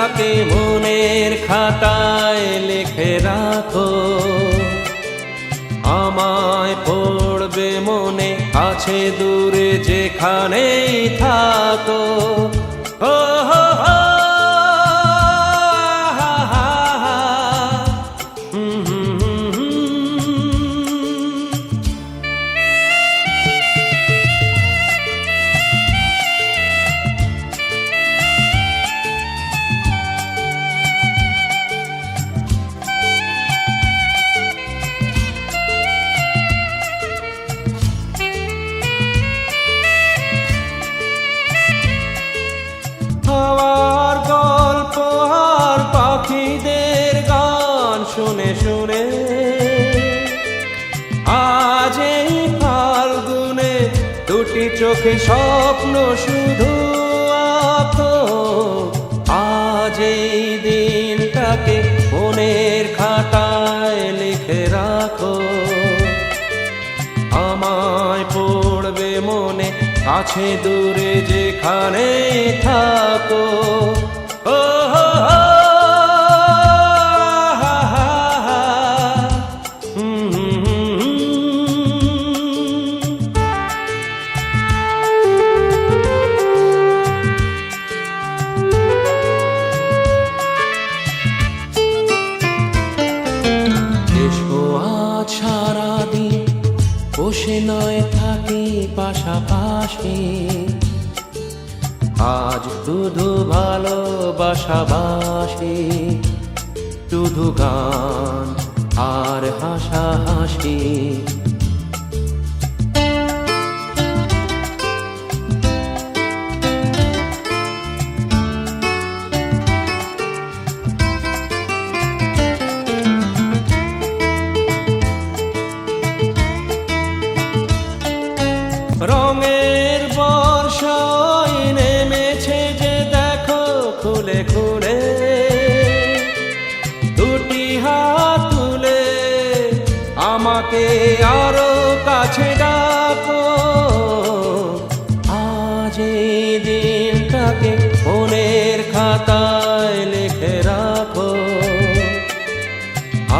দিনটাকে মনের খাতায় লিখে রাখো, আমায় পড়বে মনে আছে দূরে যেখানেই থাকো। ও হো হো, হা হা হা, হাওয়ার গল্প আর পাখিদের গান শুনে শুনে আজ এই ফাল্গুনে দুটি চোখে স্বপ্ন শুধু আঁকো। আজ এই দিনটাকে মনের খাতায় লিখে রাখো, আমায় পড়বে মনে কাছে দূরে যেখানে থাকো। ও হো হো, হা হা হা, এসো আজ সারাদিন বসে নয় থাকি পাশাপাশি, আজ শুধু ভালোবাসাবাসি, শুধু গান আর হাসাহাসি। রঙের বর্ষায় নেমেছে যে দেখো খুলে খুলে, দুটি হাত তুলে আমাকে আরো কাছে ডাকো। আজ এই দিনটাকে মনের খাতায় লিখে রাখো,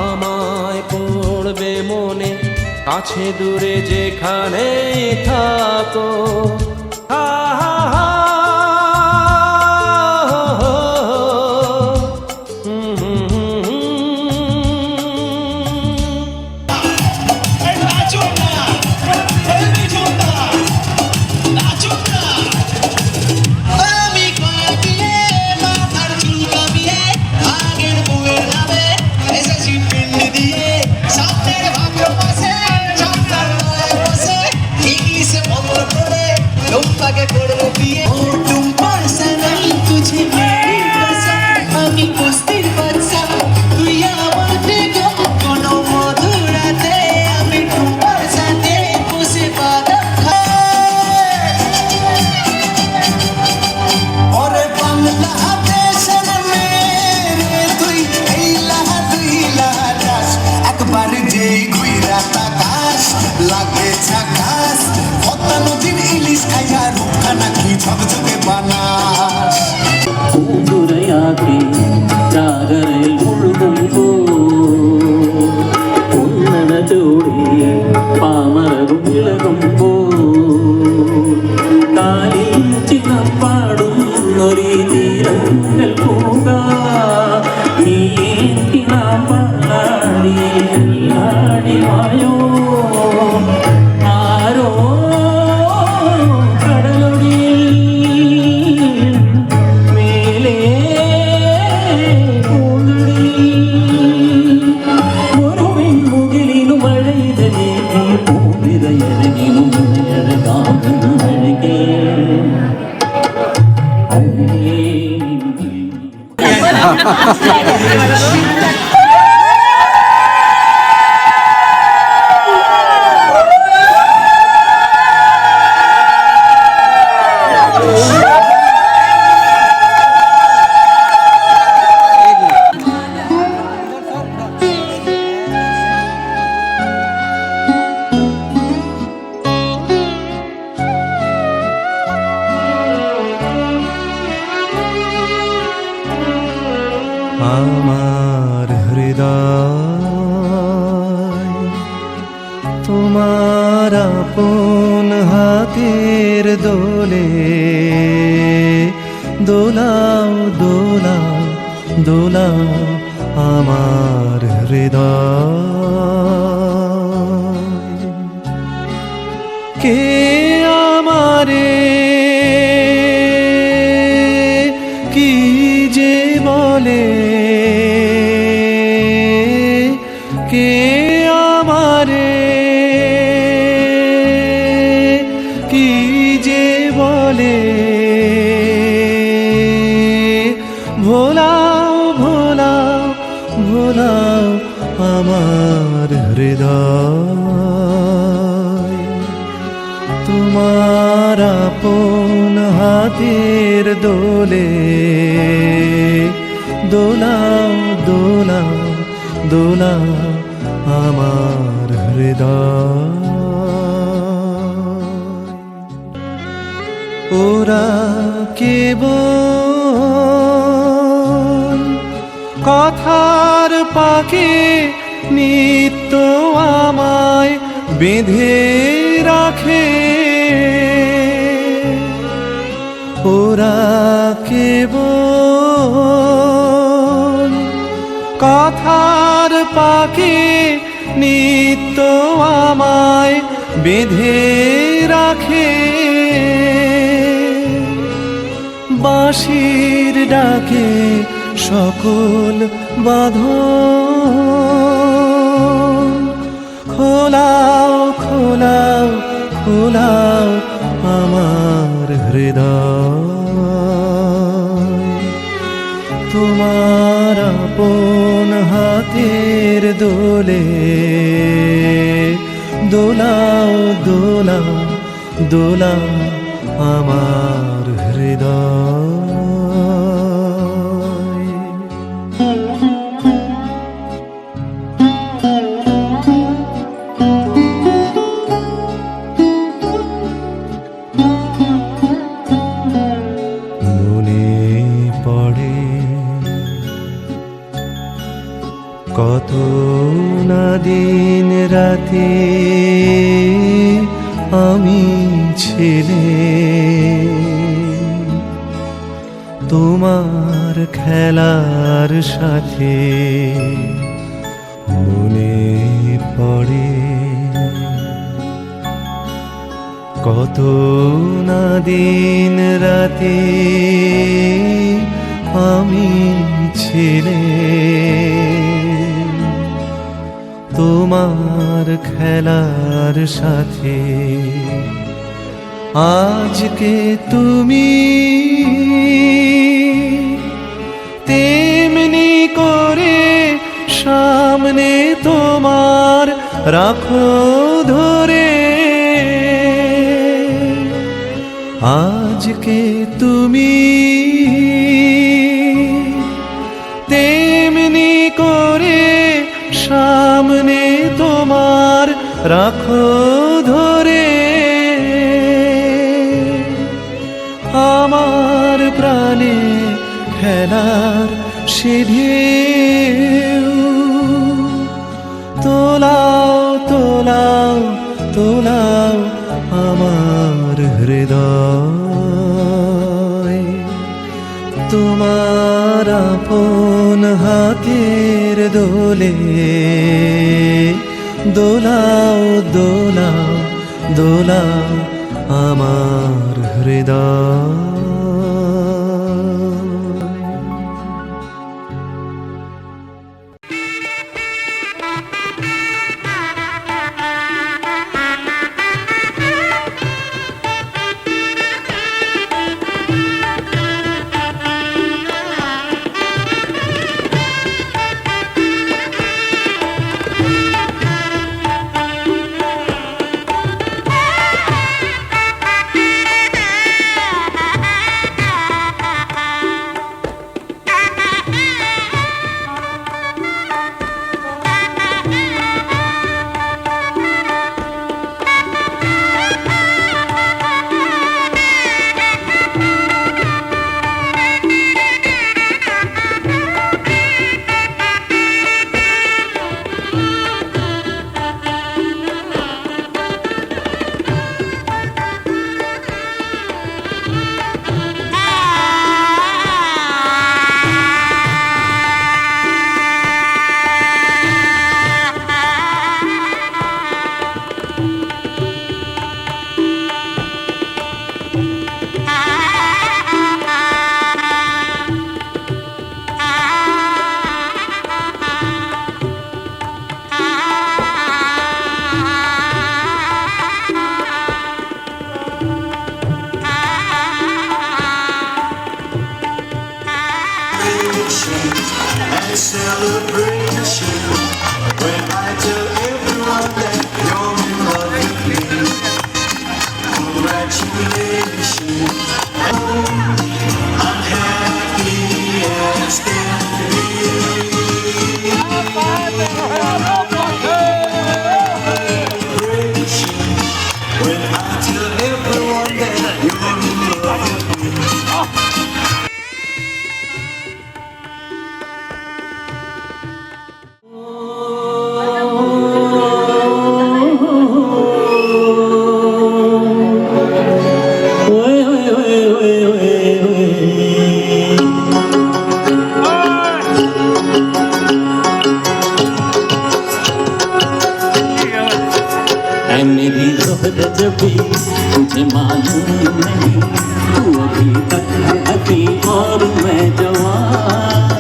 আমায় পড়বে মনে কাছে দূরে যেখানে থাকো। হা হা হা, হো হো, লাগে ঝাকাস পদ্মা নদীর ইলিশ খাইয়া রূপা নাকি ঝকঝকে বানাস। പൂന്തുരയാക്കി ജാഗരയിൽ മുഴുകുമ്പോൾ ഉന്നത ജോടി പാമരകും വിളകുമ്പോൾ കാലിൽ ചിലപ്പാടും ഒരു തീരങ്ങൾ പോകാ നീ പാടി എല്ലാടി വായോ ആരോ കടലൊടിയിൽ മേലേ ഒരു മുകിലിനു മഴയിതലേ പൂവിരയഴകിനും അഴകാകും അഴകേ তোমার আপন হাতের দোলে দোলাও দোলাও দোলাও আমার হৃদয়। কে আমারে কি যে বলে, কে আমারে কি যে বলে, ভোলাও ভোলাও ভোলাও আমার হৃদয়। তোমার আপন হাতের দোলে দোলাও দোলাও দোলাও আমার হৃদয়। ওরা কেবল কথার পাকে নিত্য আমায় বেঁধে রাখে, ওরা কেবল কথার পাকে নিত্য আমায় বেঁধে রাখে। বাঁশির ডাকে সকল বাঁধন খোলাও খোলাও খোলাও আমার হৃদয়। তোমার আপন হাতের দোলে দোলাও দোলাও দোলাও আমার হৃদয়। মনে পড়ে কত না দিন রাতে আমি ছেলে তোমার খেলার সাথে। মনে পড়ে কত না দিন রাতে আমি ছেলে তোমার খেলার সাথে। আজকে তুমি তেমনি করে সামনে তোমার রাখো ধরে। আজকে তুমি তেমনি করে সামনে তোমার রাখো ধরে। আমার প্রাণে খেলার সে ঢেউ তোলাও তোলাও তোলাও আমার হৃদয়। তোমার আপন হাতের দোলে দোলাও দোলাও দোলাও আমার হৃদয়। ऐ मेरी ज़ोहरत भी तुझे मालूम नहीं, तू अभी तक है हकी और मैं जवान,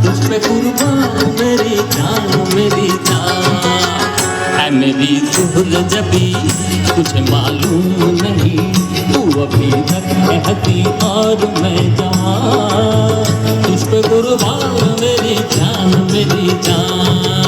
तुझ पे कुर्बान मेरी जान मेरी जान। ऐ मेरी ज़ोहरत भी तुझे मालूम नहीं, तू अभी तक है हकी और मैं जवान, तुझ पे कुर्बान मेरी जान मेरी जान।